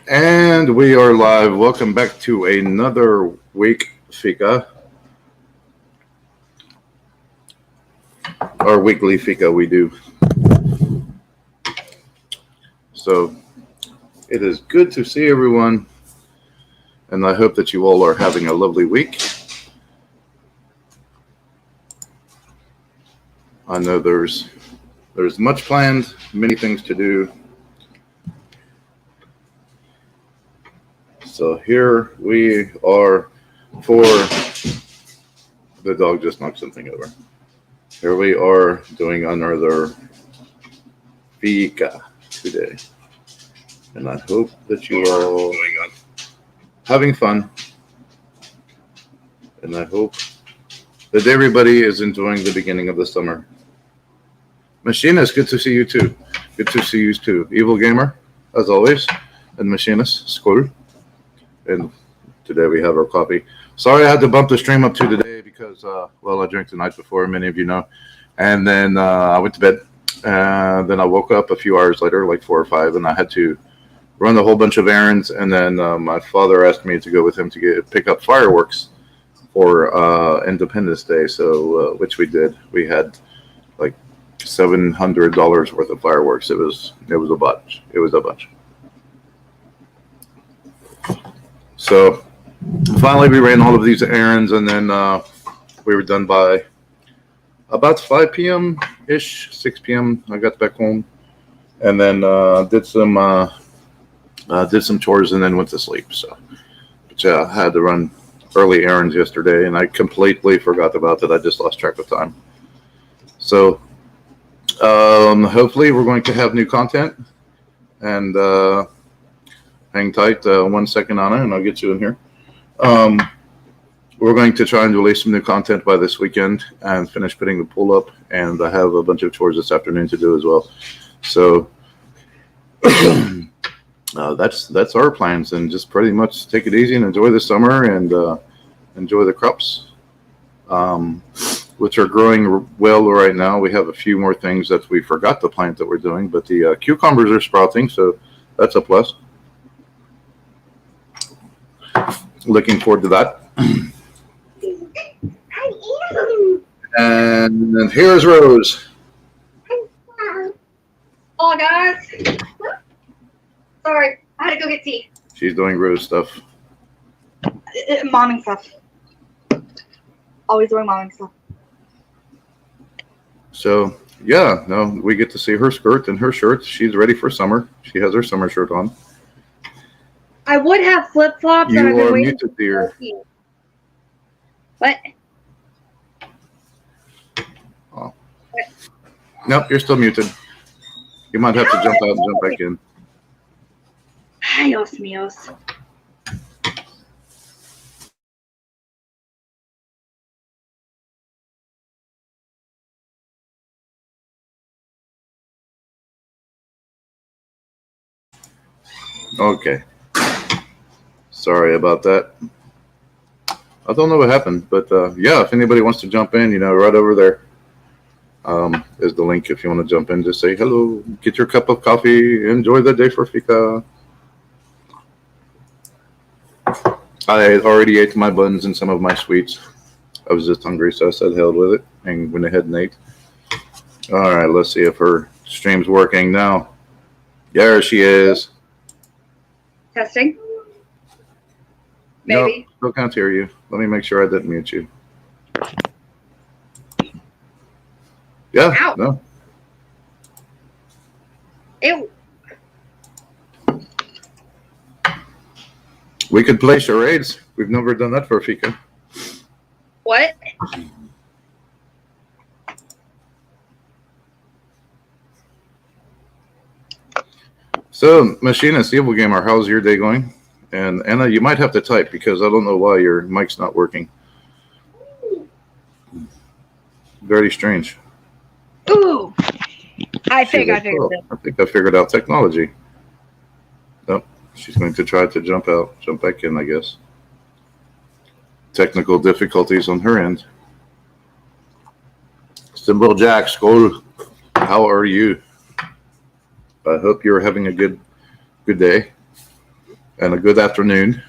And we are live. Welcome back to another week, Fika, our weekly Fika we do. So it is good to see everyone, and I hope that you all are having a lovely week. I know there's much planned, many things to do. So here we are for the dog just knocked something over. Here we are doing another Fika today. And I hope that you are all having fun. And I hope that everybody is enjoying the beginning of the summer. Machinist, good to see you too. Good to see you too. Evil Gamer, as always. And Machinist, Skull. And today we have our coffee. Sorry I had to bump the stream up to today because, I drank the night before, many of you know. And then I went to bed. And then I woke up a few hours later, like 4 or 5, and I had to run a whole bunch of errands. And then my father asked me to go with him to pick up fireworks for Independence Day, so which we did. We had like $700 worth of fireworks. It was a bunch. It was a bunch. So finally, we ran all of these errands, and then we were done by about 5 p.m. ish, 6 p.m. I got back home, and then did some chores, and then went to sleep. So, but yeah, I had to run early errands yesterday, and I completely forgot about that. I just lost track of time. So, hopefully, we're going to have new content, and hang tight 1 second on it, and I'll get you in here. We're going to try and release some new content by this weekend and finish putting the pool up, and I have a bunch of chores this afternoon to do as well. So that's our plans, and just pretty much take it easy and enjoy the summer and enjoy the crops, which are growing well right now. We have a few more things that we forgot to plant that we're doing, but the cucumbers are sprouting, so that's a plus. Looking forward to that. And then here's Rose. Oh, guys. Sorry, I had to go get tea. She's doing Rose stuff. Momming stuff. Always doing momming stuff. So, yeah, no, we get to see her skirt and her shirt. She's ready for summer. She has her summer shirt on. I would have flip-flops. You and I've been are waiting muted, dear. What? Oh. Nope, you're still muted. You might have to jump out and jump back in. Dios míos. Okay. Sorry about that. I don't know what happened, but yeah, if anybody wants to jump in, right over there is the link. If you want to jump in, just say hello, get your cup of coffee, enjoy the day for Fika. I already ate my buns and some of my sweets. I was just hungry, so I said hell with it and went ahead and ate. All right, let's see if her stream's working now. There she is. Testing. Maybe. No, still can't hear you. Let me make sure I didn't mute you. Yeah, Ow. no. Ew. We could play charades. We've never done that for Fika. What? So, Machinist, Evil Gamer, how's your day going? And Anna, you might have to type because I don't know why your mic's not working. Very strange. Ooh. I figured I it. think I figured out technology. Nope. She's going to try to jump back in, I guess. Technical difficulties on her end. Symbol Jack, Skull, how are you? I hope you're having a good day. and a good afternoon.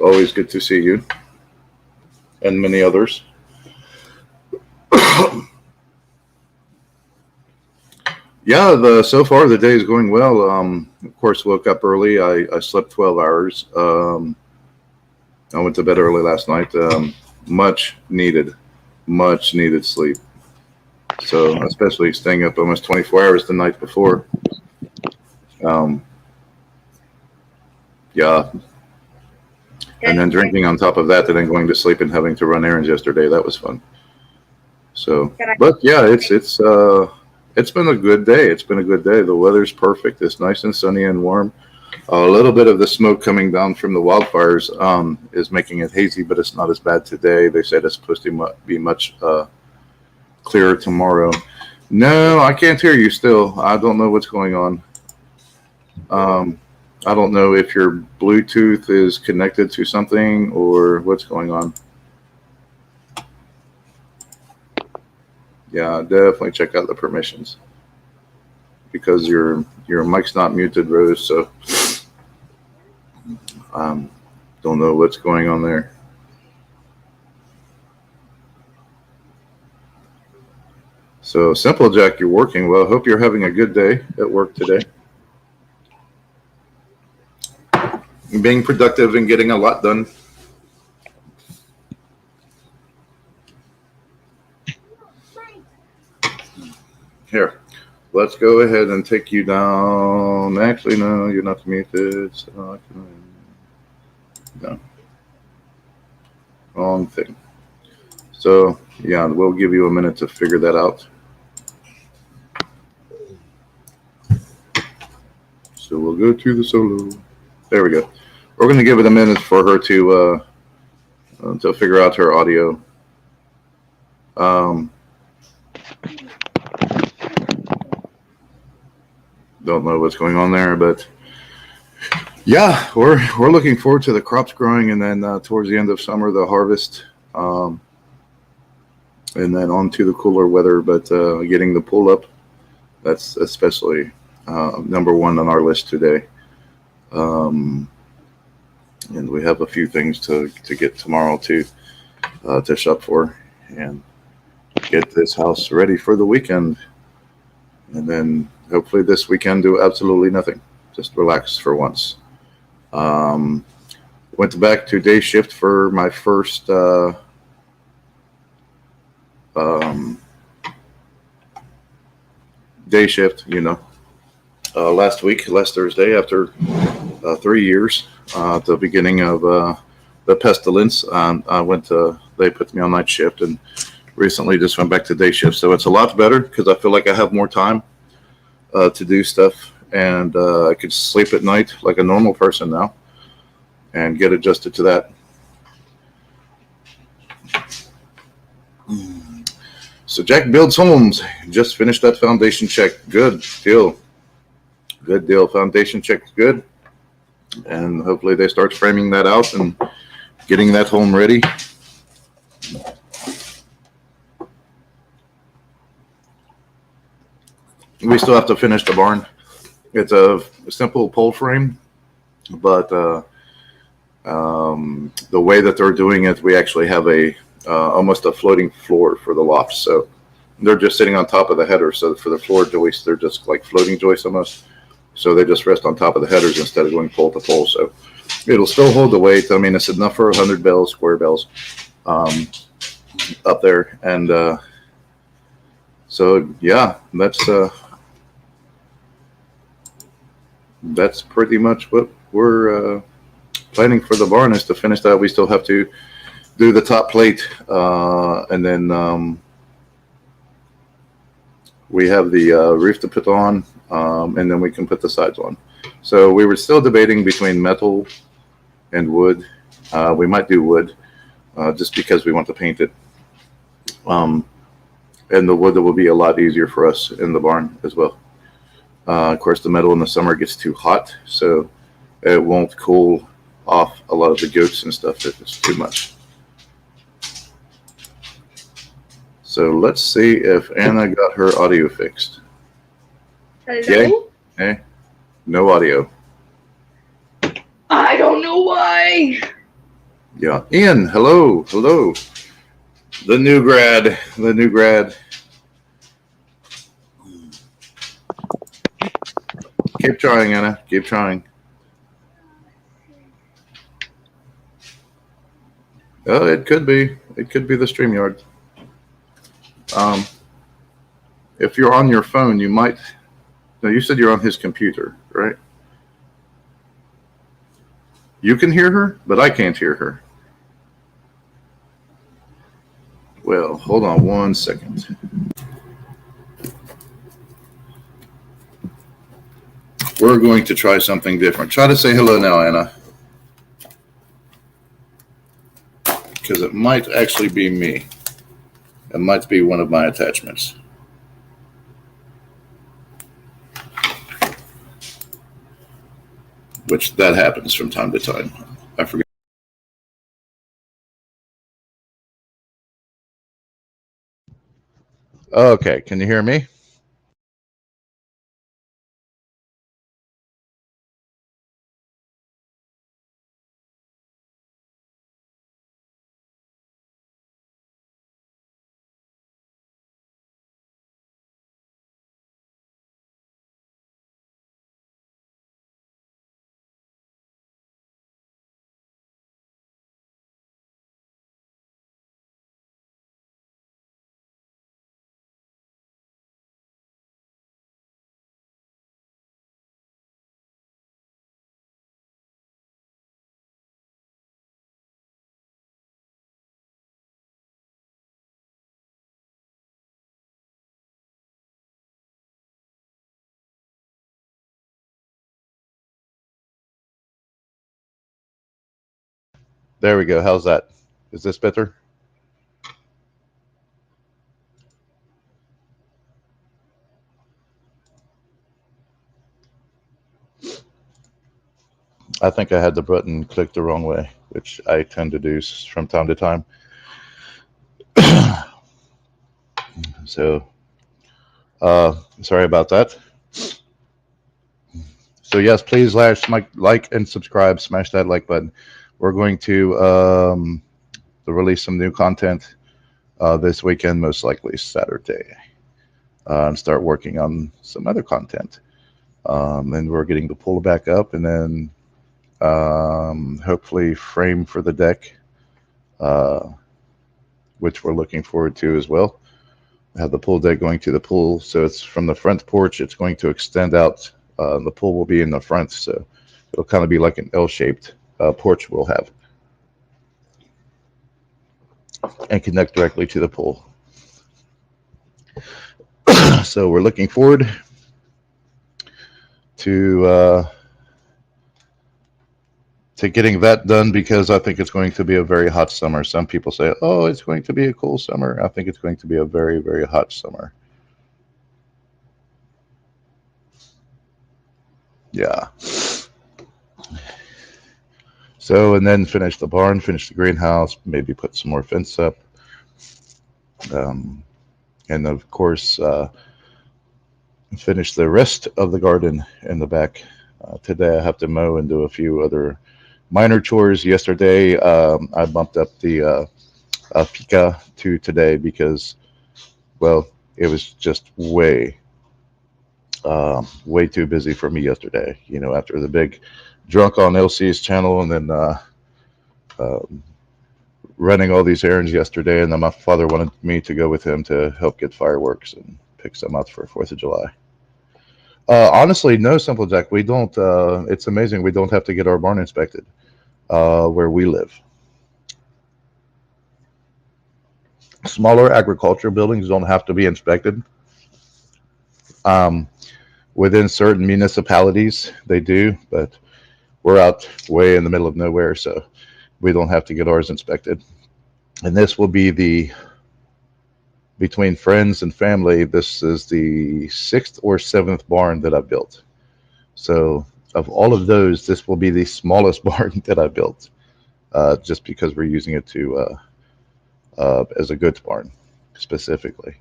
Always good to see you and many others. Yeah, so far the day is going well. Of course, woke up early. I slept 12 hours. I went to bed early last night. Much needed sleep. So, especially staying up almost 24 hours the night before. Um, yeah, and then drinking on top of that, and then going to sleep and having to run errands yesterday. That was fun. So, but yeah, it's been a good day. It's been a good day. The weather's perfect. It's nice and sunny and warm. A little bit of the smoke coming down from the wildfires is making it hazy, but it's not as bad today. They said it's supposed to be much clearer tomorrow. No, I can't hear you still. I don't know what's going on. Um, I don't know if your Bluetooth is connected to something or what's going on. Yeah, definitely check out the permissions because your mic's not muted, Rose. So don't know what's going on there. So Simple Jack, you're working well. Hope you're having a good day at work today. Being productive and getting a lot done. Here, let's go ahead and take you down. Actually, no, you're not muted. So no, wrong thing. So yeah, we'll give you a minute to figure that out. So we'll go to the solo. There we go. We're going to give it a minute for her to figure out her audio. Don't know what's going on there, but yeah, we're looking forward to the crops growing, and then towards the end of summer, the harvest, and then on to the cooler weather. But getting the pool up, that's especially number one on our list today. And we have a few things to get tomorrow to shop for and get this house ready for the weekend. And then hopefully this weekend do absolutely nothing. Just relax for once. Went back to day shift for my first day shift, last Thursday, after 3 years, at the beginning of the pestilence. They put me on night shift and recently just went back to day shift. So it's a lot better because I feel like I have more time to do stuff, and I could sleep at night like a normal person now and get adjusted to that. So Jack Builds Homes just finished that foundation check. Good deal. Good deal. Foundation check's good. And hopefully they start framing that out and getting that home ready. We still have to finish the barn. It's a simple pole frame, but the way that they're doing it, we actually have almost a floating floor for the loft. So they're just sitting on top of the header. So for the floor joists, they're just like floating joists almost. So they just rest on top of the headers instead of going pole to pole. So it'll still hold the weight. I mean, it's enough for 100 bells, square bells, up there. And so yeah, that's pretty much what we're planning for the barn, is to finish that. We still have to do the top plate, and then we have the roof to put on, and then we can put the sides on. So we were still debating between metal and wood. We might do wood just because we want to paint it. And the wood will be a lot easier for us in the barn as well. Of course, the metal in the summer gets too hot, so it won't cool off a lot of the goats and stuff if it's too much. So let's see if Anna got her audio fixed. Hello? Hey, no audio. I don't know why. Yeah. Ian, hello. Hello. The new grad. The new grad. Keep trying, Anna. Keep trying. Oh, it could be. It could be the StreamYard. If you're on your phone, you might. No, you said you're on his computer, right? You can hear her, but I can't hear her. Well, hold on 1 second. We're going to try something different. Try to say hello now, Anna. Because it might actually be me. It might be one of my attachments. Which that happens from time to time. I forget. Okay, can you hear me? There we go. How's that? Is this better? I think I had the button clicked the wrong way, which I tend to do from time to time. So, sorry about that. So yes, please like and subscribe. Smash that like button. We're going to release some new content this weekend, most likely Saturday, and start working on some other content. And we're getting the pull back up, and then hopefully frame for the deck, which we're looking forward to as well. Have the pool deck going to the pool, so it's from the front porch. It's going to extend out. The pool will be in the front, so it'll kind of be like an L-shaped porch we'll have, and connect directly to the pool. So we're looking forward to getting that done, because I think it's going to be a very hot summer. Some people say, "Oh, it's going to be a cool summer." I think it's going to be a very, very hot summer. Yeah. So, and then finish the barn, finish the greenhouse, maybe put some more fence up. And of course, finish the rest of the garden in the back. Today I have to mow and do a few other minor chores. Yesterday, I bumped up the Fika to today because, well, it was just way too busy for me yesterday. You know, after the big drunk on LC's channel, and then running all these errands yesterday, and then my father wanted me to go with him to help get fireworks and pick some up for 4th of July. Honestly, no, Simple Jack. We don't. It's amazing. We don't have to get our barn inspected where we live. Smaller agriculture buildings don't have to be inspected. Within certain municipalities, they do, but we're out way in the middle of nowhere, so we don't have to get ours inspected. And this will be between friends and family, this is the 6th or 7th barn that I've built. So of all of those, this will be the smallest barn that I built, just because we're using it to as a goods barn specifically.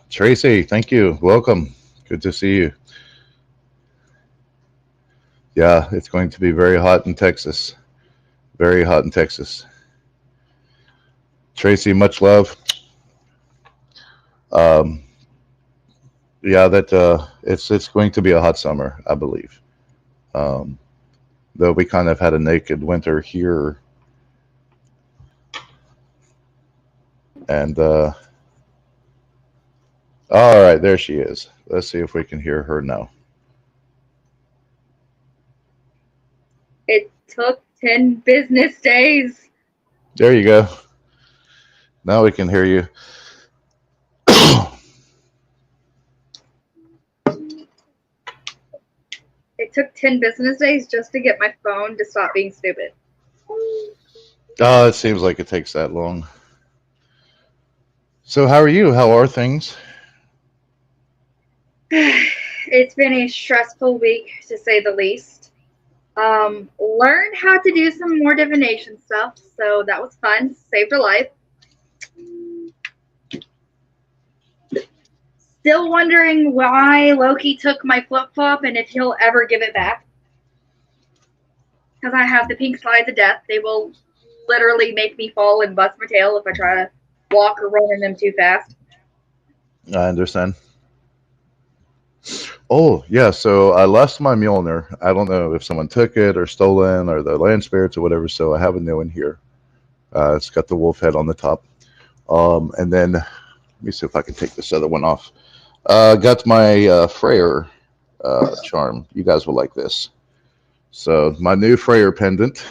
Tracy, thank you. Welcome. Good to see you. Yeah, it's going to be very hot in Texas. Very hot in Texas. Tracy, much love. Um, yeah, that it's going to be a hot summer, I believe. Um, though we kind of had a naked winter here, and all right, there she is. Let's see if we can hear her now. It took 10 business days. There you go. Now we can hear you. It took 10 business days just to get my phone to stop being stupid. Oh, it seems like it takes that long. So, how are you? How are things? It's been a stressful week, to say the least. Learned how to do some more divination stuff, so that was fun. Saved her life. Still wondering why Loki took my flip-flop and if he'll ever give it back. Because I have the pink slides of death. They will literally make me fall and bust my tail if I try to walk or run in them too fast. I understand. Oh, yeah. So I lost my Mjolnir. I don't know if someone took it or stolen or the land spirits or whatever. So I have a new one here. It's got the wolf head on the top. And then let me see if I can take this other one off. Got my Freyr charm. You guys will like this. So my new Freyr pendant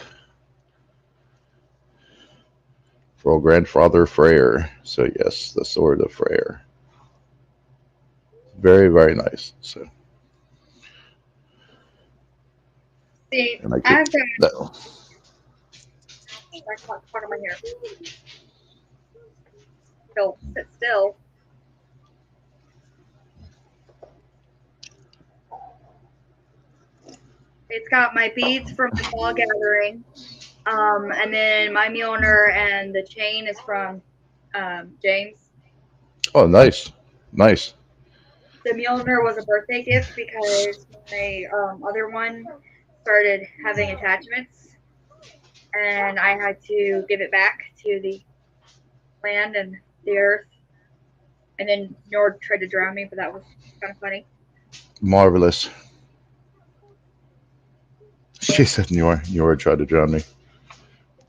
for old grandfather Freyr. So yes, the sword of Freyr. Very, very nice. So See, and I keep I've got that. part of my hair. Still, sit still. It's got my beads from the fall gathering. And then my Mjolnir and the chain is from James. Oh, nice, nice. The Mjolnir was a birthday gift because my other one started having attachments, and I had to give it back to the land and the earth. And then Nord tried to drown me, but that was kind of funny. Marvelous. She said Nora tried to drown me.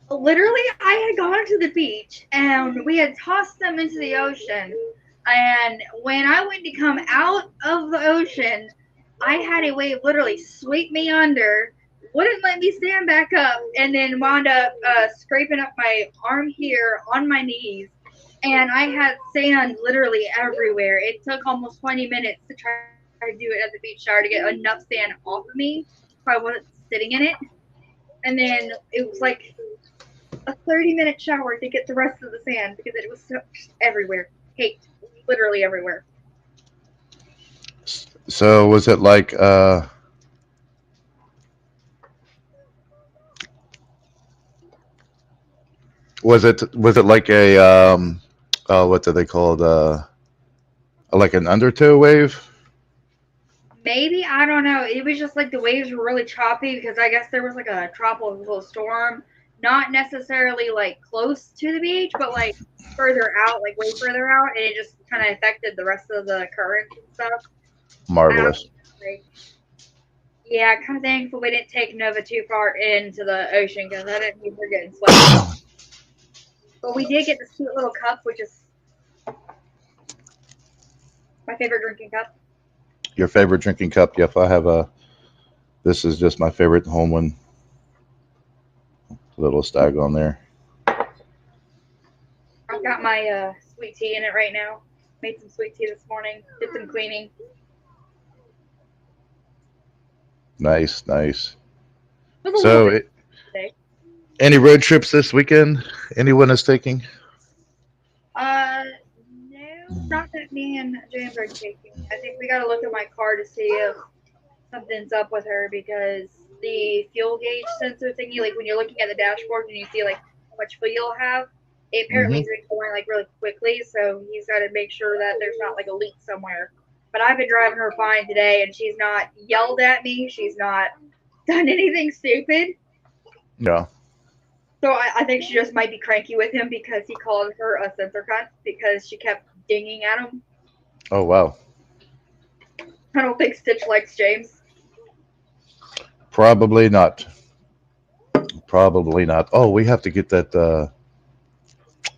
Literally, I had gone to the beach and we had tossed them into the ocean. And when I went to come out of the ocean, I had a wave literally sweep me under, wouldn't let me stand back up, and then wound up scraping up my arm here on my knees. And I had sand literally everywhere. It took almost 20 minutes to try to do it at the beach shower to get enough sand off of me so I wasn't sitting in it. And then it was like a 30-minute shower to get the rest of the sand because it was so everywhere. Caked. Literally everywhere. So was it like was it like a what do they call it like an undertow wave? Maybe, I don't know. It was just like the waves were really choppy because I guess there was like a tropical storm. Not necessarily like close to the beach, but like further out, like way further out, and it just kind of affected the rest of the currents and stuff. I don't Marvelous. like, yeah, kind of thankful we didn't take Nova too far into the ocean because I didn't need her getting swept. But we did get this cute little cup, which is my favorite drinking cup. Your favorite drinking cup? Yep, I have a. This is just my favorite home one. Little stag on there. I've got my sweet tea in it right now. Made some sweet tea this morning. Did some cleaning. Nice, nice. It was a little So, bit today. any road trips this weekend? Anyone is taking? No, not that me and James are taking. I think we got to look at my car to see if something's up with her because the fuel gauge sensor thingy, like when you're looking at the dashboard and you see like how much fuel you'll have, it apparently Mm-hmm. is going like really quickly. So he's got to make sure that there's not like a leak somewhere. But I've been driving her fine today, and she's not yelled at me. She's not done anything stupid. Yeah. So I think she just might be cranky with him because he called her a censor cunt because she kept dinging at him. Oh, wow. I don't think Stitch likes James. Probably not. Probably not. Oh, we have to get that.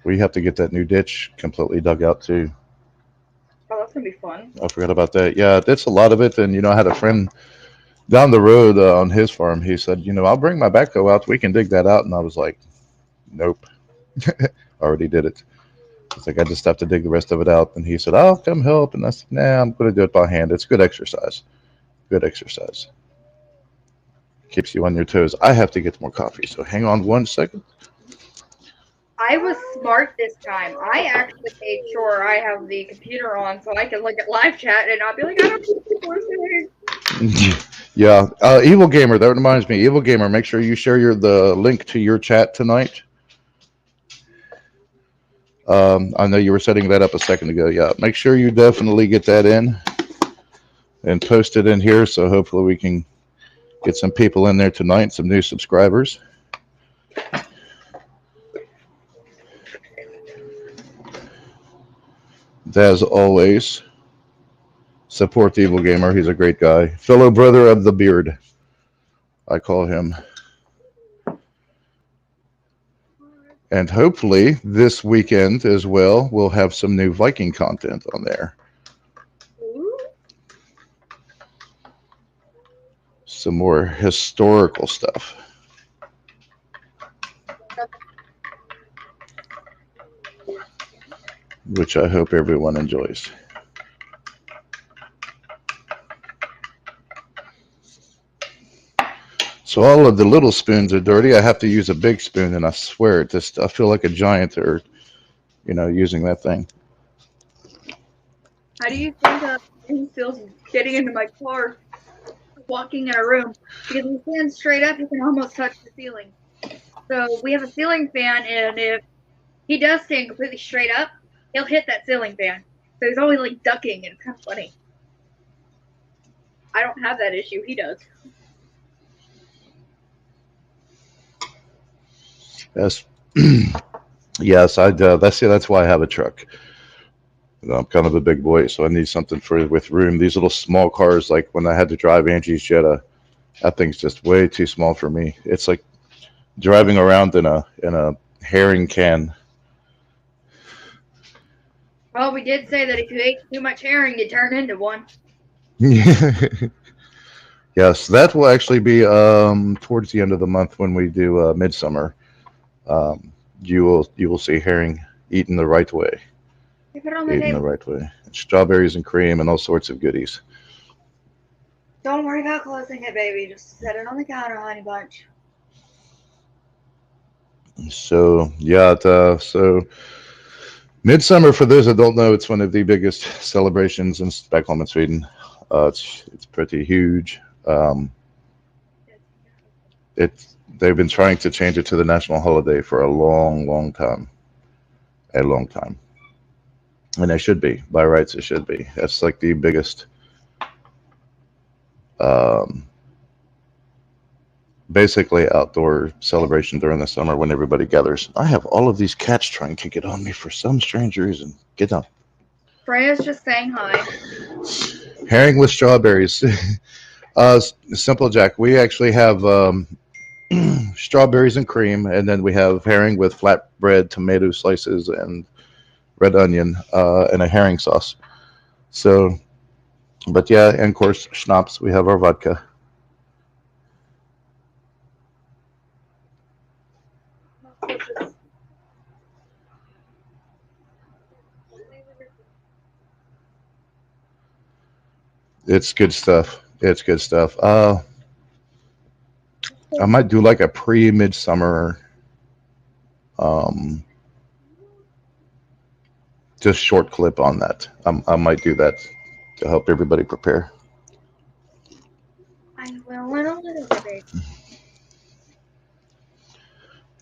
We have to get that new ditch completely dug out too. Oh, that's gonna be fun. I forgot about that. Yeah, that's a lot of it. And I had a friend down the road on his farm. He said, I'll bring my backhoe out. We can dig that out. And I was like, nope. Already did it. It's like I just have to dig the rest of it out. And he said, I'll come help. And I said, nah, I'm going to do it by hand. It's good exercise. Good exercise. Keeps you on your toes. I have to get more coffee. So hang on 1 second. I was smart this time. I actually made sure I have the computer on so I can look at live chat and not be like, I don't know what people are saying. Yeah. Evil Gamer, that reminds me. Evil Gamer, make sure you share the link to your chat tonight. I know you were setting that up a second ago. Yeah. Make sure you definitely get that in and post it in here. So hopefully we can get some people in there tonight, some new subscribers. As always, support the Evil Gamer. He's a great guy. Fellow brother of the beard, I call him. And hopefully this weekend as well, we'll have some new Viking content on there. Some more historical stuff. Which I hope everyone enjoys. So all of the little spoons are dirty. I have to use a big spoon, and I swear I feel like a giant or, using that thing. How do you think he feels getting into my car, walking in a room? Because he stands straight up, he can almost touch the ceiling. So we have a ceiling fan, and if he does stand completely straight up, he'll hit that ceiling fan. So he's always like ducking, and it's kind of funny. I don't have that issue. He does. Yes, yes, that's why I have a truck. I'm kind of a big boy, so I need something with room. These little small cars, like when I had to drive Angie's Jetta, that thing's just way too small for me. It's like driving around in a herring can. Well, we did say that if you ate too much herring, you turn into one. Yes, that will actually be towards the end of the month when we do Midsummer. You will see herring eaten the right way. Keep it on the Eaten the table. right way. Strawberries and cream and all sorts of goodies. Don't worry about closing it, baby. Just set it on the counter, honey bunch. So yeah, so Midsummer, for those that don't know, it's one of the biggest celebrations back home in Sweden. It's pretty huge. They've been trying to change it to the national holiday for a long, long time. A long time. And it should be. By rights, it should be. That's like the biggest basically outdoor celebration during the summer when everybody gathers. I have all of these cats trying to get on me for some strange reason. Get down. Freya's just saying hi. Herring with strawberries. Simple Jack. We actually have strawberries and cream, and then we have herring with flatbread, tomato slices, and red onion, and a herring sauce. So, but yeah, and of course, schnapps. We have our vodka. It's good stuff. It's good stuff. I might do like a pre-midsummer, just short clip on that. I might do that to help everybody prepare. I will in a little bit.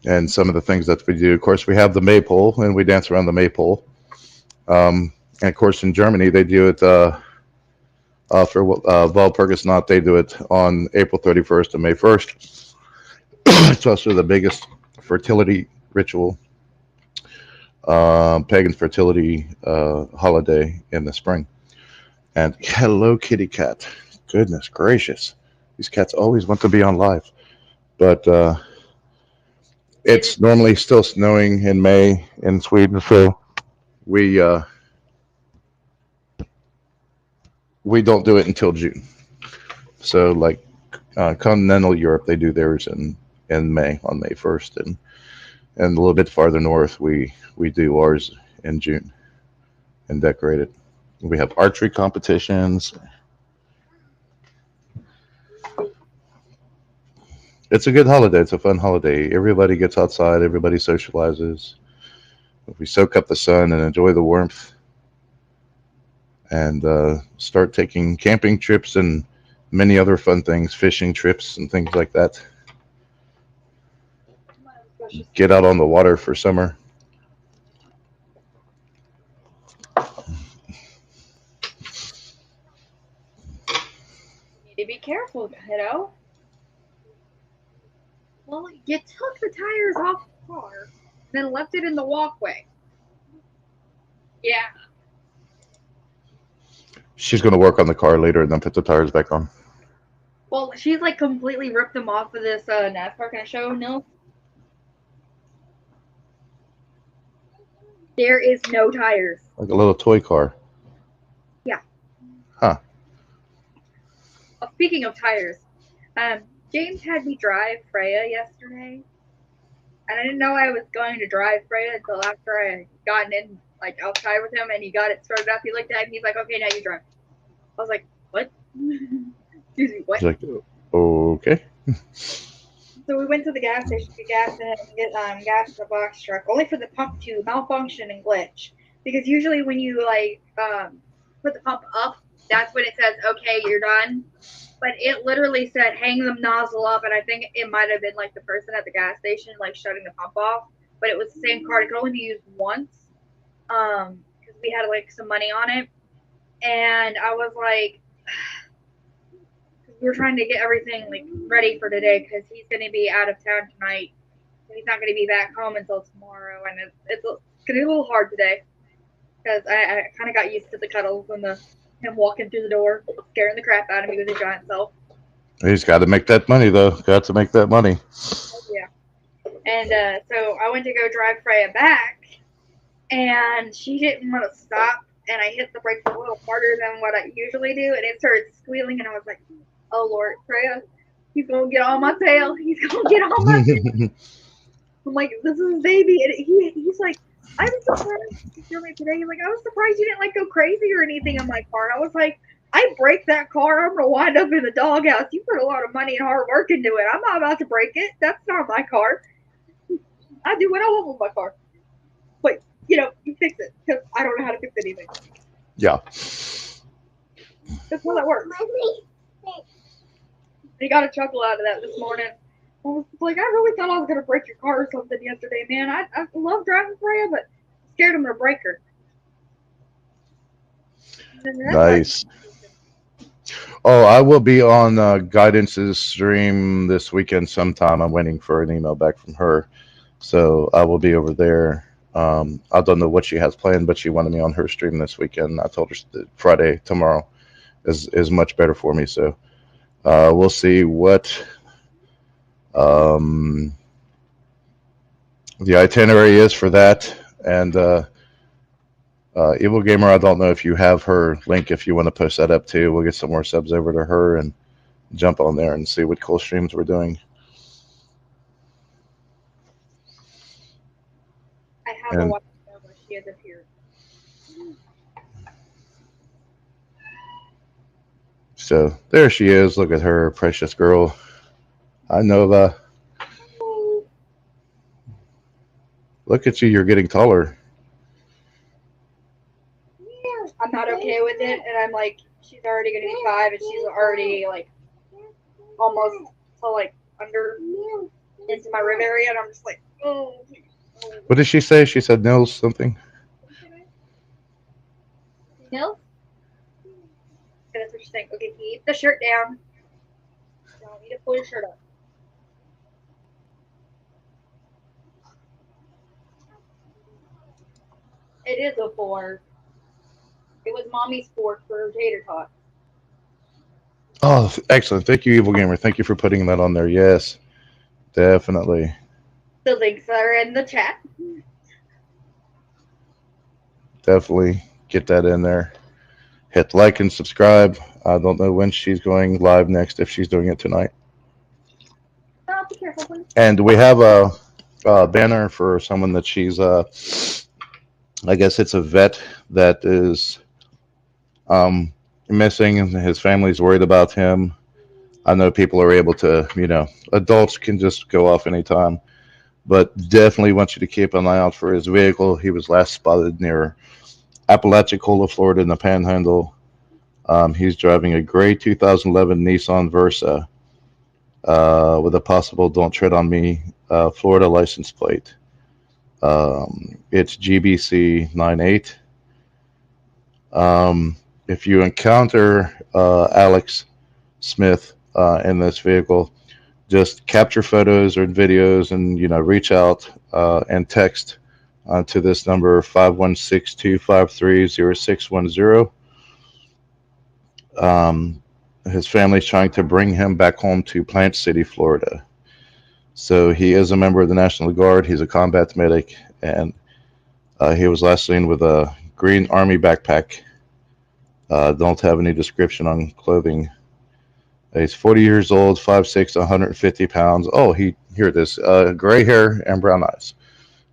And some of the things that we do, of course, we have the maypole, and we dance around the maypole. And of course, in Germany, they do it For Walpurgis Knot, they do it on April 31st and May 1st. It's also the biggest fertility ritual, pagan fertility holiday in the spring. And hello, kitty cat. Goodness gracious. These cats always want to be on live. But it's normally still snowing in May in Sweden, so we uh, we don't do it until June. So like continental Europe, they do theirs in May on May 1st, and a little bit farther north, we do ours in June and decorate it. We have archery competitions. It's a good holiday. It's a fun holiday. Everybody gets outside. Everybody socializes. We soak up the sun and enjoy the warmth, and start taking camping trips and many other fun things, fishing trips and things like that. Get out on the water for summer. You need to be careful, kiddo. Well, you took the tires off the car, then left it in the walkway. Yeah. She's going to work on the car later and then put the tires back on. Well, she's like completely ripped them off of this NASCAR. Can I show Nils? There is no tires. Like a little toy car. Yeah. Huh. Speaking of tires, James had me drive Freya yesterday, and I didn't know I was going to drive Freya until after I had gotten in, like, outside with him, and he got it started up. He looked at it, and he's like, "Okay, now you drive." I was like, "What?" Excuse me, what? She's like, okay. So we went to the gas station to get gas in the box truck, only for the pump to malfunction and glitch. Because usually when you put the pump up, that's when it says, "Okay, you're done." But it literally said, "Hang the nozzle up," and I think it might have been like the person at the gas station like shutting the pump off. But it was the same card; it could only be used once, because we had like some money on it, and I was like, we were trying to get everything like ready for today because he's going to be out of town tonight. He's not going to be back home until tomorrow, and it's going to be a little hard today because I kind of got used to the cuddles and him walking through the door, scaring the crap out of me with his giant self. He's got to make that money, though. Got to make that money. Oh, yeah. And so I went to go drive Freya back, and she didn't want to stop, and I hit the brakes a little harder than what I usually do, and it started squealing, and I was like, "Oh, Lord, Freya, he's going to get on my tail. He's going to get on my tail." I'm like, "This is a baby." And he's like, "I was surprised you feel me today." He's like, "I was surprised you didn't like go crazy or anything in my car." And I was like, "I break that car, I'm gonna wind up in the doghouse. You put a lot of money and hard work into it. I'm not about to break it. That's not my car. I do what I want with my car. But you fix it because I don't know how to fix anything. Yeah. That's how that works." He got a chuckle out of that this morning. I was like, "I really thought I was gonna break your car or something yesterday, man. I love driving Freya, but scared I'm gonna break her." Nice. Oh, I will be on Guidance's stream this weekend sometime. I'm waiting for an email back from her. So I will be over there. I don't know what she has planned, but she wanted me on her stream this weekend. I told her that Friday, tomorrow, is much better for me. So we'll see what the itinerary is for that. And Evil Gamer, I don't know if you have her link. If you want to post that up too, we'll get some more subs over to her and jump on there and see what cool streams we're doing. I have a watch but she has appeared. So there she is. Look at her, precious girl. Hi, Nova. Look at you. You're getting taller. I'm not okay with it, and I'm like, she's already gonna be 5, and she's already like almost to like under into my rib area, and I'm just like, oh. What did she say? She said Nils something. Nils? Okay, that's what you're saying. Okay, keep the shirt down. You don't need to pull your shirt up. It is a 4. It was mommy's fork for tater tots. Oh, excellent. Thank you, Evil Gamer. Thank you for putting that on there. Yes, definitely. The links are in the chat. Definitely get that in there. Hit like and subscribe. I don't know when she's going live next, if she's doing it tonight. Oh, be careful, please. And we have a banner for someone that she's, I guess it's a vet that is missing, and his family's worried about him. I know people are able to, adults can just go off anytime, but definitely want you to keep an eye out for his vehicle. He was last spotted near Apalachicola, Florida, in the Panhandle. He's driving a gray 2011 Nissan Versa with a possible "Don't Tread on Me" Florida license plate. It's GBC 98. If you encounter Alex Smith in this vehicle, just capture photos or videos and reach out and text to this number 516-253-0610. His family's trying to bring him back home to Plant City, Florida. So he is a member of the National Guard. He's a combat medic, and he was last seen with a green army backpack. Don't have any description on clothing. He's 40 years old, 5'6", 150 pounds. Oh, here it is. Gray hair and brown eyes.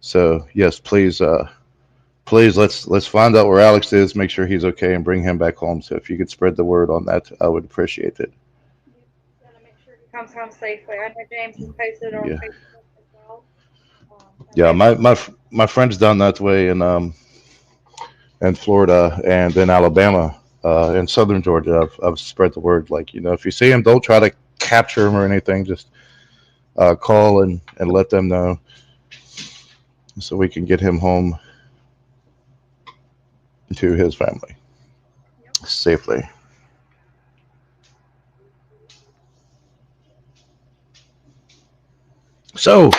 So yes, please, let's find out where Alex is. Make sure he's okay and bring him back home. So if you could spread the word on that, I would appreciate it. Gotta make sure he comes home safely. I know James has posted on Yeah. Facebook as well. Yeah, my friend's down that way in Florida and in Alabama, in southern Georgia. I've spread the word. Like, if you see him, don't try to capture him or anything. Just call and let them know so we can get him home to his family safely. So,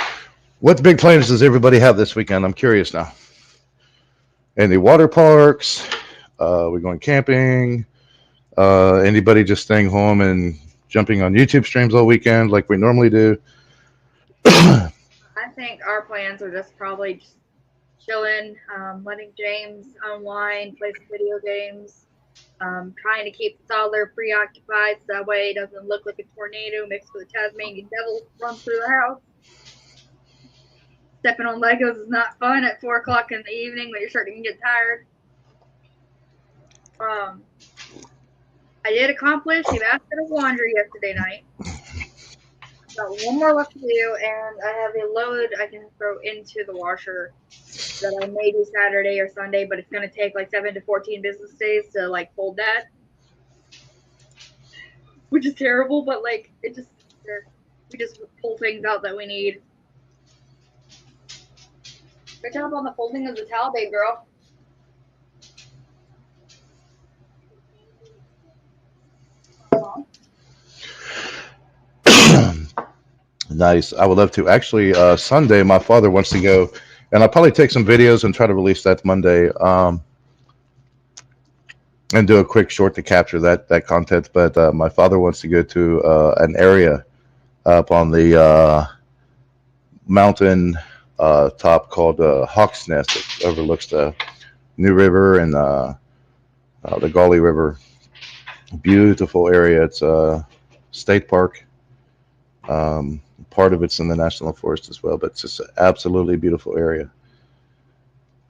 what big plans does everybody have this weekend? I'm curious now. Any water parks? We going camping? Anybody just staying home and jumping on YouTube streams all weekend like we normally do? I think our plans are just probably just chilling, letting James unwind, play some video games, trying to keep the toddler preoccupied so that way it doesn't look like a tornado mixed with a Tasmanian devil runs through the house. Stepping on Legos is not fun at 4 o'clock in the evening when you're starting to get tired. I did accomplish the basket of laundry yesterday night. Got one more left to do, and I have a load I can throw into the washer that I may do Saturday or Sunday, but it's going to take like 7 to 14 business days to like fold that, which is terrible. But like we just pull things out that we need. Good job on the folding of the towel, babe girl. Nice. I would love to. Actually, Sunday, my father wants to go, and I'll probably take some videos and try to release that Monday, and do a quick short to capture that content. But my father wants to go to an area up on the mountain top called Hawk's Nest. It overlooks the New River and the Gauley River. Beautiful area. It's a state park. Part of it's in the National Forest as well, but it's just an absolutely beautiful area.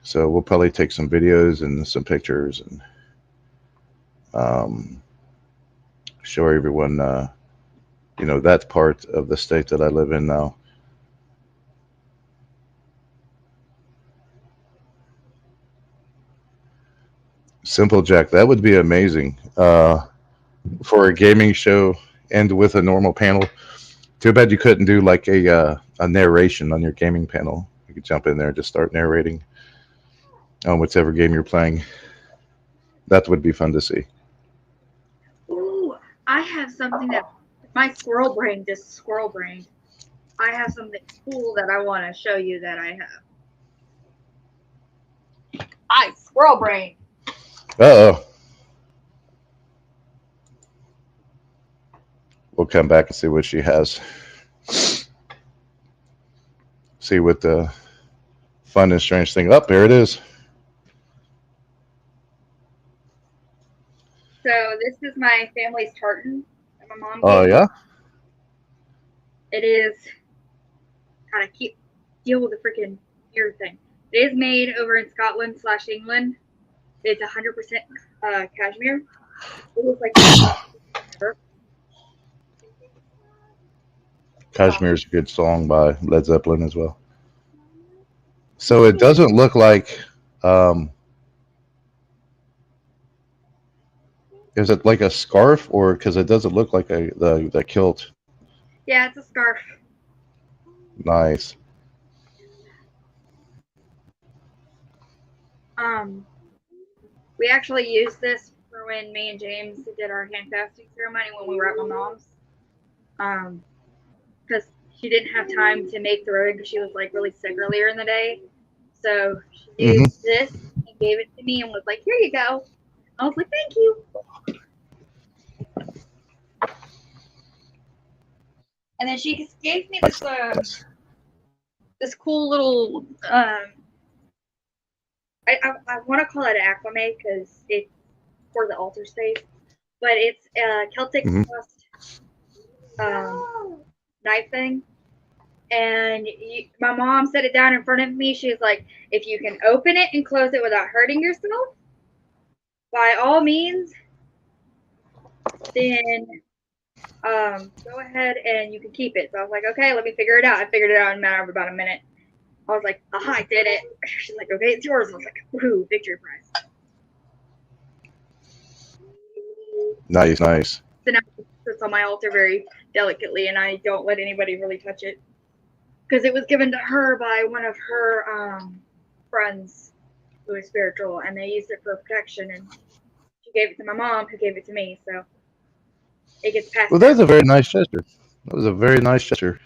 So we'll probably take some videos and some pictures and show everyone, that part of the state that I live in now. Simple Jack, that would be amazing for a gaming show and with a normal panel. Too bad you couldn't do like a narration on your gaming panel. You could jump in there and just start narrating on whichever game you're playing. That would be fun to see. I have something that my squirrel brain just squirrel brained. I have something cool that I want to show you that I have. I squirrel brain. Uh-oh. We'll come back and see what she has. See what the fun and strange thing. Up there it is. So this is my family's tartan that my mom Oh, gave me. yeah? It is gotta keep deal with the freaking ear thing. It is made over in Scotland/England. It's 100% cashmere. It looks like Kashmir's a good song by Led Zeppelin as well. So it doesn't look like, is it like a scarf, or because it doesn't look like the kilt? Yeah, it's a scarf. Nice. We actually used this for when me and James did our hand fasting ceremony when we were at my mom's. Because she didn't have time to make the robe because she was like really sick earlier in the day. So she Mm-hmm. used this and gave it to me and was like, "Here you go." I was like, "Thank you." And then she gave me this this cool little I want to call it acclimate because it's for the altar space, but it's a Celtic frost knife thing. And my mom set it down in front of me. She was like, "If you can open it and close it without hurting yourself, by all means, then go ahead and you can keep it." So I was like, "Okay, let me figure it out." I figured it out in a matter of about a minute. I was like, "Aha, I did it." She's like, "Okay, it's yours." I was like, "Woohoo, victory prize." Nice, nice. So now it sits on my altar very delicately, and I don't let anybody really touch it because it was given to her by one of her friends who is spiritual, and they used it for protection, and she gave it to my mom, who gave it to me, so it gets passed Well, down. that's a very nice gesture. That was a very nice gesture.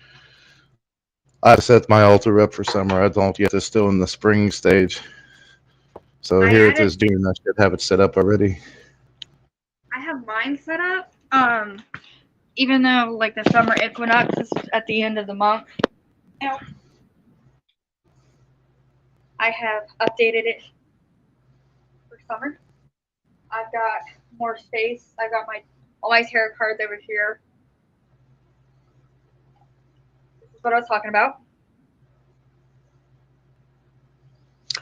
I set my altar up for summer. I don't yet. It's still in the spring stage. So I here at added, this June, I should have it set up already. I have mine set up, even though like the summer equinox is at the end of the month. Now, I have updated it for summer. I've got more space. I've got all my tarot cards over here. This is what I was talking about.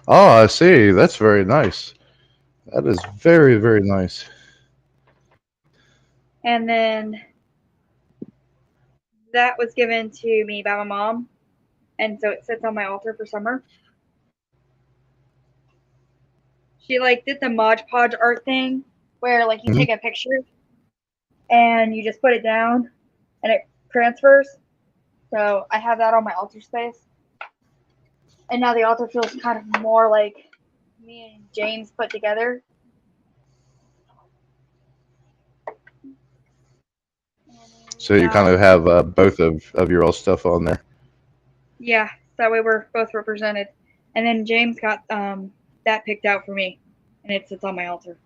Oh, I see. That's very nice. That is very, very nice. And then that was given to me by my mom, and so it sits on my altar for summer. She like did the Mod Podge art thing where like you take a picture and you just put it down and it transfers. So I have that on my altar space. And now the altar feels kind of more like me and James put together. So you kind of have both of your old stuff on there. Yeah, that way we're both represented. And then James got that picked out for me, and it sits on my altar.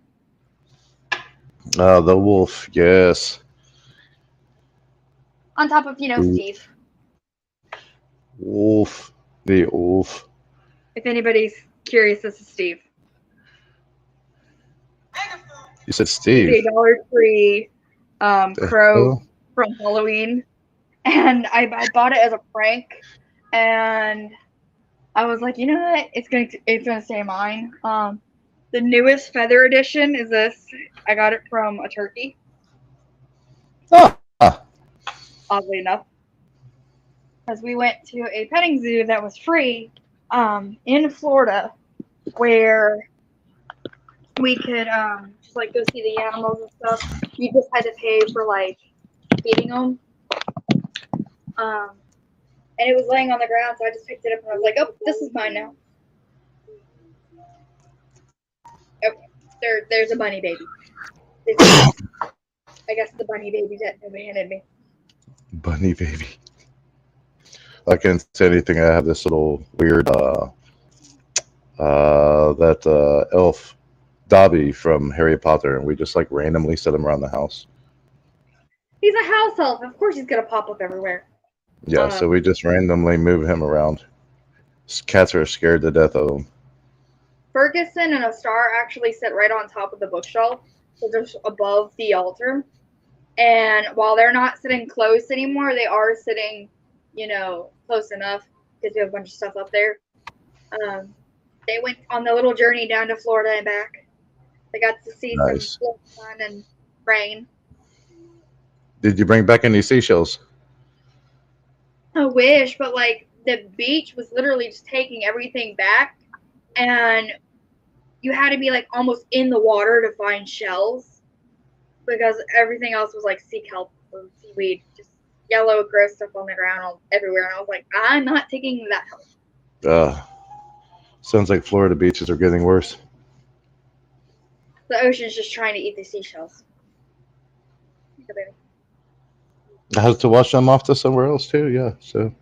The wolf, yes. On top of, Steve. Wolf, the wolf. If anybody's curious, this is Steve. You said Steve. He's a Dollar Tree crow from Halloween, and I bought it as a prank, and I was like, you know what? It's gonna stay mine. The newest feather edition is this. I got it from a turkey. Ah. Oddly enough, because we went to a petting zoo that was free in Florida, where we could just like go see the animals and stuff. You just had to pay for like feeding them. And it was laying on the ground, so I just picked it up and I was like, "Oh, this is mine now." Okay, there's a bunny baby. I I guess the bunny baby that nobody handed me. Bunny baby. I can't say anything. I have this little weird that elf Dobby from Harry Potter, and we just like randomly set him around the house. He's a house elf. Of course he's gonna pop up everywhere. Yeah, so we just randomly move him around. Cats are scared to death of him. Ferguson and a star actually sit right on top of the bookshelf, so they're above the altar. And while they're not sitting close anymore, they are sitting, close enough because we have a bunch of stuff up there. They went on the little journey down to Florida and back. They got to see some Nice. sun and rain. Did you bring back any seashells? I wish, but like the beach was literally just taking everything back, and you had to be like almost in the water to find shells because everything else was like sea kelp or seaweed, just yellow gross stuff on the ground everywhere. And I was like, I'm not taking that home. Uh, Sounds like Florida beaches are getting worse. The ocean's just trying to eat the seashells. I have to wash them off to somewhere else too. Yeah. So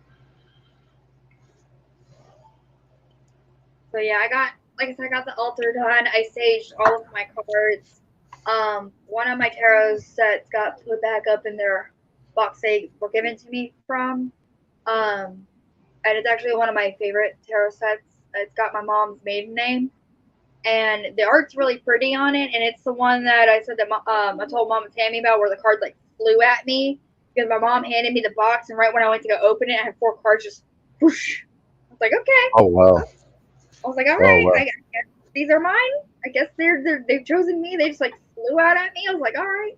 So yeah, like I said, I got the altar done. I saged all of my cards. One of my tarot sets got put back up in their box they were given to me from. And it's actually one of my favorite tarot sets. It's got my mom's maiden name, and the art's really pretty on it. And it's the one that I said that I told Mom and Tammy about, where the card like flew at me because my mom handed me the box, and right when I went to go open it, I had 4 cards just whoosh. I was like, okay. oh wow. I was like, all Oh right, wow. I guess these are mine. I guess they've chosen me. They just like flew out at me. I was like, all right.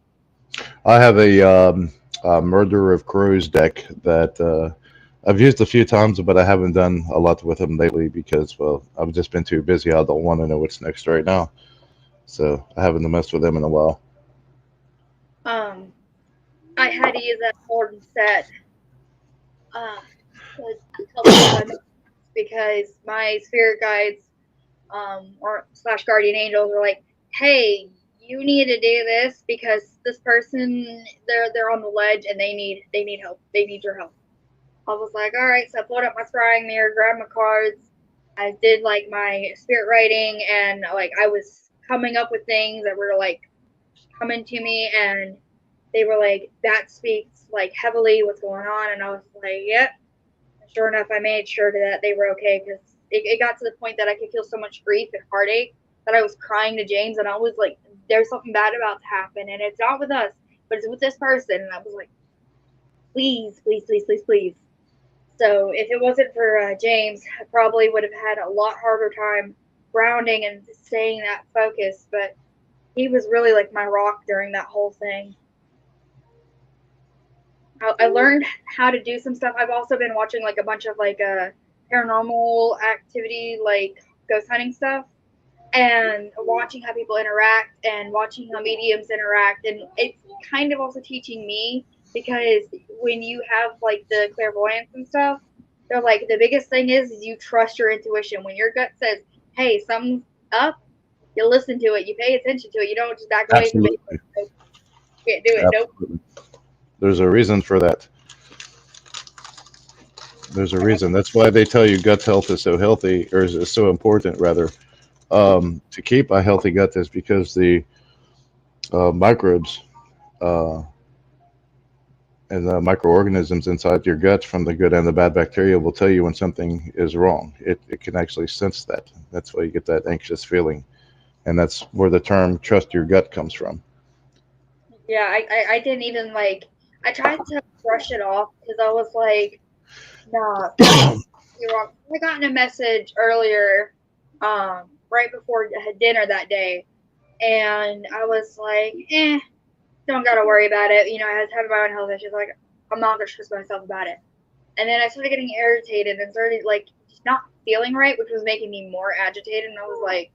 I have a Murder of Crows deck that I've used a few times, but I haven't done a lot with them lately because, well, I've just been too busy. I don't want to know what's next right now, so I haven't messed with them in a while. I had to use that golden set to help with my because my spirit guides or slash guardian angels are like, hey, you need to do this because this person they're on the ledge and they need help. They need your help. I was like, all right, so I pulled up my scrying mirror, grabbed my cards. I did like my spirit writing, and like I was coming up with things that were like coming to me, and they were like, that speaks like heavily what's going on, and I was like, yep. And sure enough, I made sure that they were okay because it got to the point that I could feel so much grief and heartache that I was crying to James, and I was like, there's something bad about to happen, and it's not with us, but it's with this person, and I was like, please, please, please, please, please. So if it wasn't for James, I probably would have had a lot harder time grounding and staying that focus. But he was really like my rock during that whole thing. I learned how to do some stuff. I've also been watching like a bunch of like paranormal activity, like ghost hunting stuff, and watching how people interact and watching how mediums interact. And it's kind of also teaching me because when you have like the clairvoyance and stuff, they're like the biggest thing is you trust your intuition. When your gut says, hey, something's up, you listen to it, you pay attention to it, you don't just back away from it. Absolutely. Nope, can't do it. Nope. Absolutely. There's a reason for that. There's a reason. That's why they tell you gut health is so healthy, or is so important, rather. To keep a healthy gut is because the microbes uh, and the microorganisms inside your gut, from the good and the bad bacteria, will tell you when something is wrong. It can actually sense that. That's why you get that anxious feeling. And that's where the term trust your gut comes from. Yeah, I didn't even like, I tried to brush it off because I was like, nah, you're wrong. I got a message earlier, right before dinner that day, and I was like, don't gotta worry about it. You know, I was having my own health issues. Like, I'm not gonna stress myself about it. And then I started getting irritated and started like just not feeling right, which was making me more agitated. And I was like,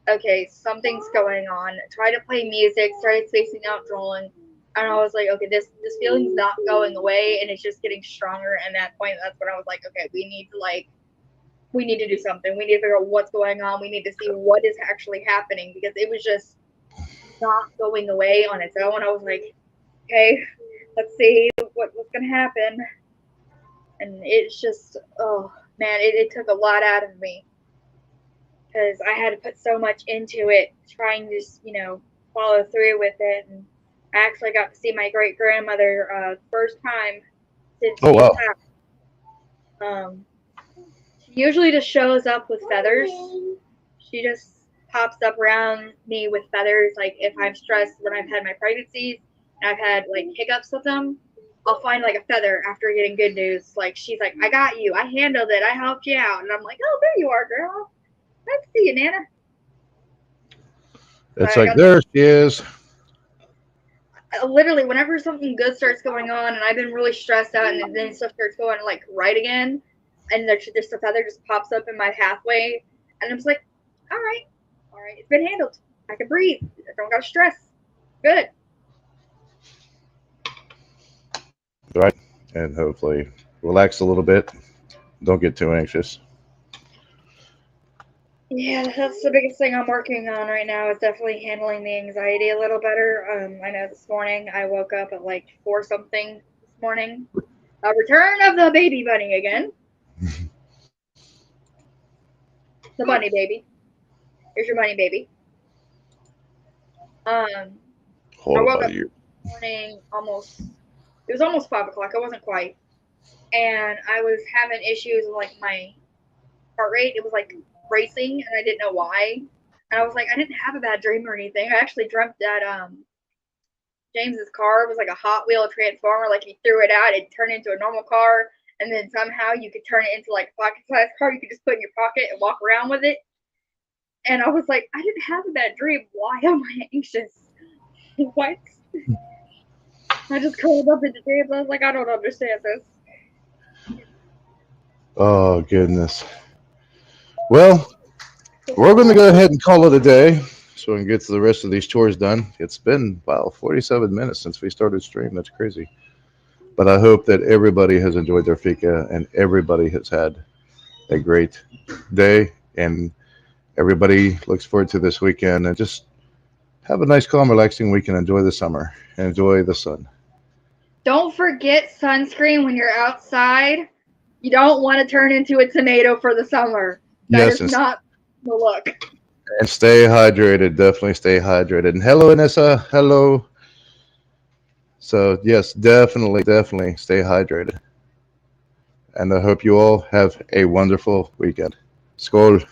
okay, something's going on. Try to play music, started spacing out drawing. And I was like, okay, this feeling's not going away, and it's just getting stronger. And at that point, that's when I was like, okay, we need to do something. We need to figure out what's going on. We need to see what is actually happening because it was just not going away on its own. I was like, okay, let's see what's gonna happen. And it's just, oh man, it took a lot out of me because I had to put so much into it, trying to follow through with it. And I actually got to see my great grandmother first time since Oh she's wow. passed. She usually just shows up with feathers. She just pops up around me with feathers. Like if I'm stressed when I've had my pregnancies and I've had like hiccups with them, I'll find like a feather after getting good news. Like she's like, I got you. I handled it. I helped you out. And I'm like, oh, there you are, girl. Nice to see you, Nana. So It's I like got to there she is. literally whenever something good starts going on and I've been really stressed out and then stuff starts going like right again and there's just a feather just pops up in my pathway and I'm just like, all right, it's been handled. I can breathe. I don't got to stress. Good. Right. And hopefully relax a little bit. Don't get too anxious. Yeah, that's the biggest thing I'm working on right now is definitely handling the anxiety a little better. I know this morning I woke up at like 4 something this morning. A return of the baby bunny again. The bunny baby. Here's your bunny baby. Um, I Hold woke about up you. this morning it was almost 5 o'clock. I wasn't quite. And I was having issues with like my heart rate. It was like racing and I didn't know why. And I was like, I didn't have a bad dream or anything. I actually dreamt that James's car was like a Hot Wheel transformer. Like he threw it out, it turned into a normal car, and then somehow you could turn it into like a pocket-sized car. You could just put in your pocket and walk around with it. And I was like, I didn't have a bad dream. Why am I anxious? What? I just curled up in the dreams. I was like, I don't understand this. Oh goodness. Well, we're going to go ahead and call it a day so we can get to the rest of these chores done. It's been, wow, 47 minutes since we started stream. That's crazy. But I hope that everybody has enjoyed their fika and everybody has had a great day. And everybody looks forward to this weekend and just have a nice, calm, relaxing weekend. Enjoy the summer. Enjoy the sun. Don't forget sunscreen when you're outside. You don't want to turn into a tomato for the summer. That Yes, is not the look. and stay hydrated. Definitely stay hydrated. And hello, Anissa. Hello. So, yes, definitely stay hydrated. And I hope you all have a wonderful weekend. Skål.